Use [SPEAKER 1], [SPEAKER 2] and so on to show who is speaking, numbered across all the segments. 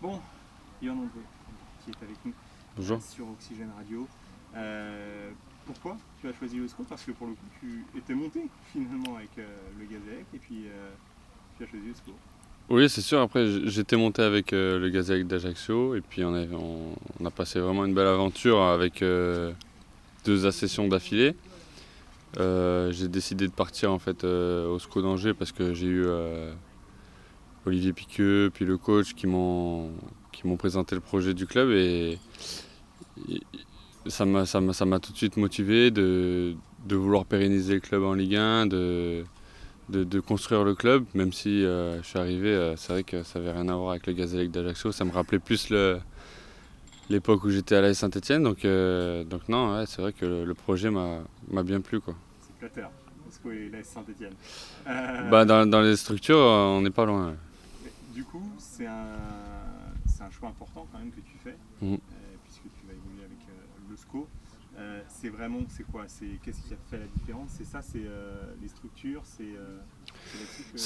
[SPEAKER 1] Bon, Yann André, qui est avec nous
[SPEAKER 2] Bonjour.
[SPEAKER 1] sur Oxygène Radio. Pourquoi tu as choisi le SCO? Parce que pour le coup, tu étais monté finalement avec le Gazélec et puis tu as choisi le SCO.
[SPEAKER 2] Oui, c'est sûr. Après, j'étais monté avec le Gazélec d'Ajaccio et puis on a passé vraiment une belle aventure avec deux accessions d'affilée. J'ai décidé de partir en fait au SCO d'Angers parce que j'ai eu Olivier Piqueux puis le coach qui m'ont présenté le projet du club et ça m'a tout de suite motivé de vouloir pérenniser le club en Ligue 1, de construire le club, même si je suis arrivé, c'est vrai que ça n'avait rien à voir avec le Gazélec d'Ajaccio, ça me rappelait plus l'époque où j'étais à l'AS Saint-Etienne, donc non, ouais, c'est vrai que le projet m'a bien plu, quoi.
[SPEAKER 1] C'est flatteur, le SCO et l'AS Saint-Etienne.
[SPEAKER 2] Bah, dans les structures, on n'est pas loin. Ouais.
[SPEAKER 1] Du coup, c'est un choix important quand même que tu fais,
[SPEAKER 2] Mhm.
[SPEAKER 1] puisque tu vas évoluer avec le SCO. C'est quoi? Qu'est-ce qui a fait la différence? C'est ça, c'est les structures, c'est là-dessus que...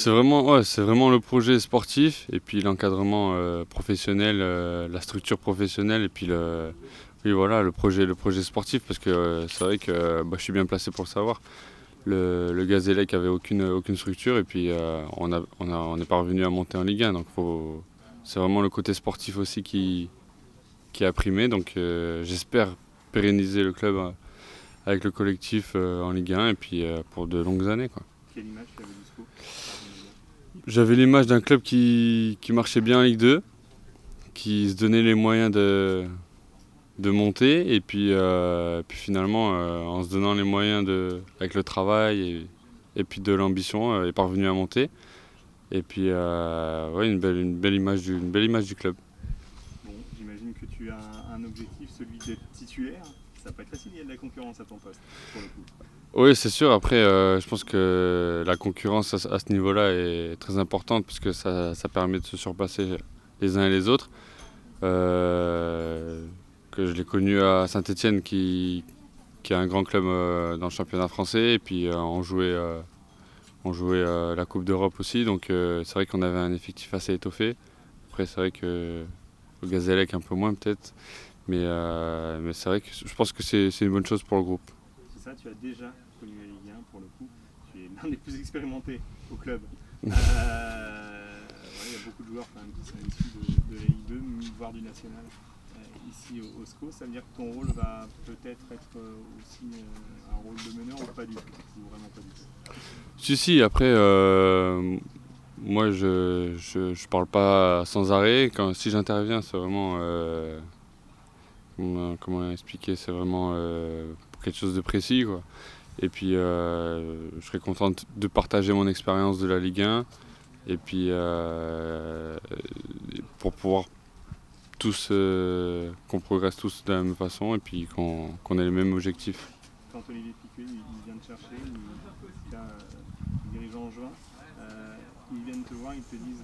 [SPEAKER 2] C'est vraiment le projet sportif et puis l'encadrement professionnel, la structure professionnelle et puis oui, voilà, le projet sportif parce que c'est vrai que bah, je suis bien placé pour le savoir. Le Gazélec avait aucune structure et puis on est parvenu à monter en Ligue 1. Donc c'est vraiment le côté sportif aussi qui a primé. Donc j'espère pérenniser le club avec le collectif en Ligue 1 et puis pour de longues années, quoi.
[SPEAKER 1] Quelle image tu avais du SCO?
[SPEAKER 2] J'avais l'image d'un club qui marchait bien en Ligue 2, qui se donnait les moyens de monter et puis finalement en se donnant les moyens avec le travail et puis de l'ambition est parvenu à monter. Et puis ouais, une belle image du club.
[SPEAKER 1] Bon, j'imagine que tu as un objectif, celui d'être titulaire. Ça va pas être facile, il y a de la concurrence à ton poste, pour le coup.
[SPEAKER 2] Oui, c'est sûr. Après, je pense que la concurrence à ce niveau-là est très importante parce que ça permet de se surpasser les uns et les autres. Que je l'ai connu à Saint-Etienne qui est un grand club dans le championnat français et puis on jouait la Coupe d'Europe aussi. Donc c'est vrai qu'on avait un effectif assez étoffé. Après, c'est vrai que le Gazélec un peu moins peut-être. Mais c'est vrai que je pense que c'est une bonne chose pour le groupe.
[SPEAKER 1] C'est ça, tu as déjà connu la Ligue 1 pour le coup. Tu es l'un des plus expérimentés au club. Il y a beaucoup de joueurs quand même qui sont issus de la Ligue 2, voire du national. Ici au SCO, ça veut dire que ton rôle va peut-être être aussi un rôle de meneur ou pas du tout, ou vraiment pas du tout.
[SPEAKER 2] Si, après, moi je parle pas sans arrêt. Si j'interviens, c'est vraiment. Comment expliquer? C'est vraiment pour quelque chose de précis, quoi. Et puis je serais content de partager mon expérience de la Ligue 1. Et puis pour pouvoir tous, qu'on progresse tous de la même façon et puis qu'on ait les mêmes objectifs.
[SPEAKER 1] Quand Olivier Piquet il vient te chercher, dirigeant en juin, ils viennent te voir, ils te disent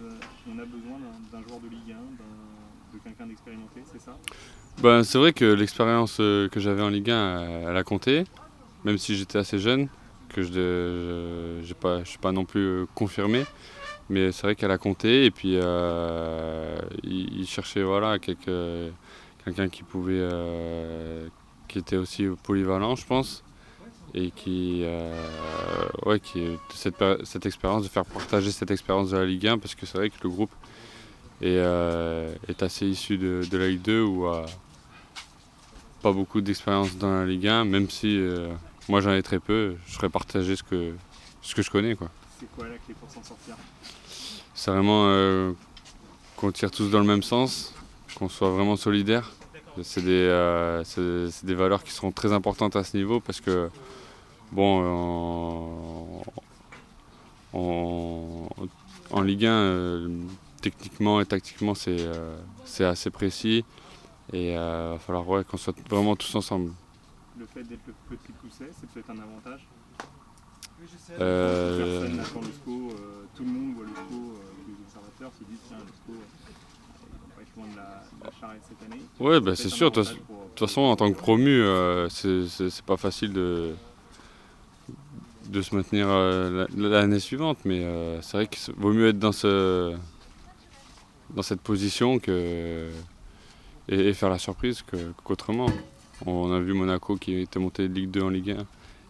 [SPEAKER 1] on a besoin d'un joueur de Ligue 1, de quelqu'un d'expérimenté, c'est ça?
[SPEAKER 2] Ben, c'est vrai que l'expérience que j'avais en Ligue 1, elle a compté, même si j'étais assez jeune, que je suis pas non plus confirmé, mais c'est vrai qu'elle a compté et puis il cherchait voilà, quelqu'un qui était aussi polyvalent, je pense, et ouais, cette expérience, de faire partager cette expérience de la Ligue 1, parce que c'est vrai que le groupe est assez issu de la Ligue 2 où pas beaucoup d'expérience dans la Ligue 1, même si moi j'en ai très peu, je ferais partager ce que je connais, quoi.
[SPEAKER 1] C'est quoi la clé pour s'en sortir?
[SPEAKER 2] C'est vraiment qu'on tire tous dans le même sens, qu'on soit vraiment solidaires. C'est des valeurs qui seront très importantes à ce niveau parce que bon, en Ligue 1, techniquement et tactiquement, c'est assez précis et il va falloir ouais, qu'on soit vraiment tous ensemble.
[SPEAKER 1] Le fait d'être le petit pousset, c'est peut-être un avantage.
[SPEAKER 2] Euh,
[SPEAKER 1] Personne n'attend le SCO, tout le monde voit le SCO, les observateurs se disent tiens, le SCO, ils vont pas être loin de la charrette cette année.
[SPEAKER 2] ouais, bah,
[SPEAKER 1] C'est
[SPEAKER 2] c'est
[SPEAKER 1] peut-être un
[SPEAKER 2] sûr. De
[SPEAKER 1] avantage
[SPEAKER 2] toute façon, en tant que promu, c'est pas facile de se maintenir l'année suivante, mais c'est vrai qu'il vaut mieux être dans cette position et faire la surprise qu'autrement. On a vu Monaco qui était monté de Ligue 2 en Ligue 1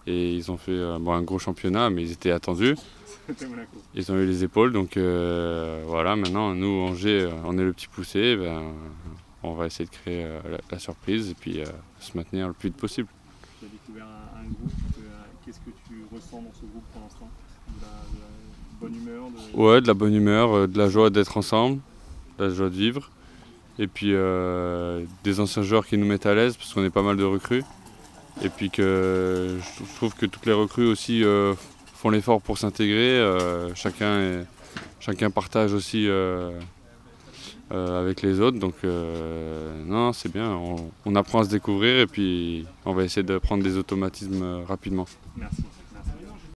[SPEAKER 2] et ils ont fait un gros championnat, mais ils étaient attendus. Ils ont eu les épaules, donc voilà, maintenant nous Angers, on est le petit poussé, on va essayer de créer la surprise et puis se maintenir le plus vite possible.
[SPEAKER 1] Tu as découvert un groupe, qu'est-ce que tu ressens dans ce groupe pour l'instant? De la bonne humeur
[SPEAKER 2] Ouais, de la bonne humeur, de la joie d'être ensemble, de la joie de vivre. Et puis des anciens joueurs qui nous mettent à l'aise parce qu'on est pas mal de recrues. Et puis que je trouve que toutes les recrues aussi font l'effort pour s'intégrer. Chacun partage aussi avec les autres. Donc non, c'est bien. On apprend à se découvrir et puis on va essayer de prendre des automatismes rapidement.
[SPEAKER 1] Merci.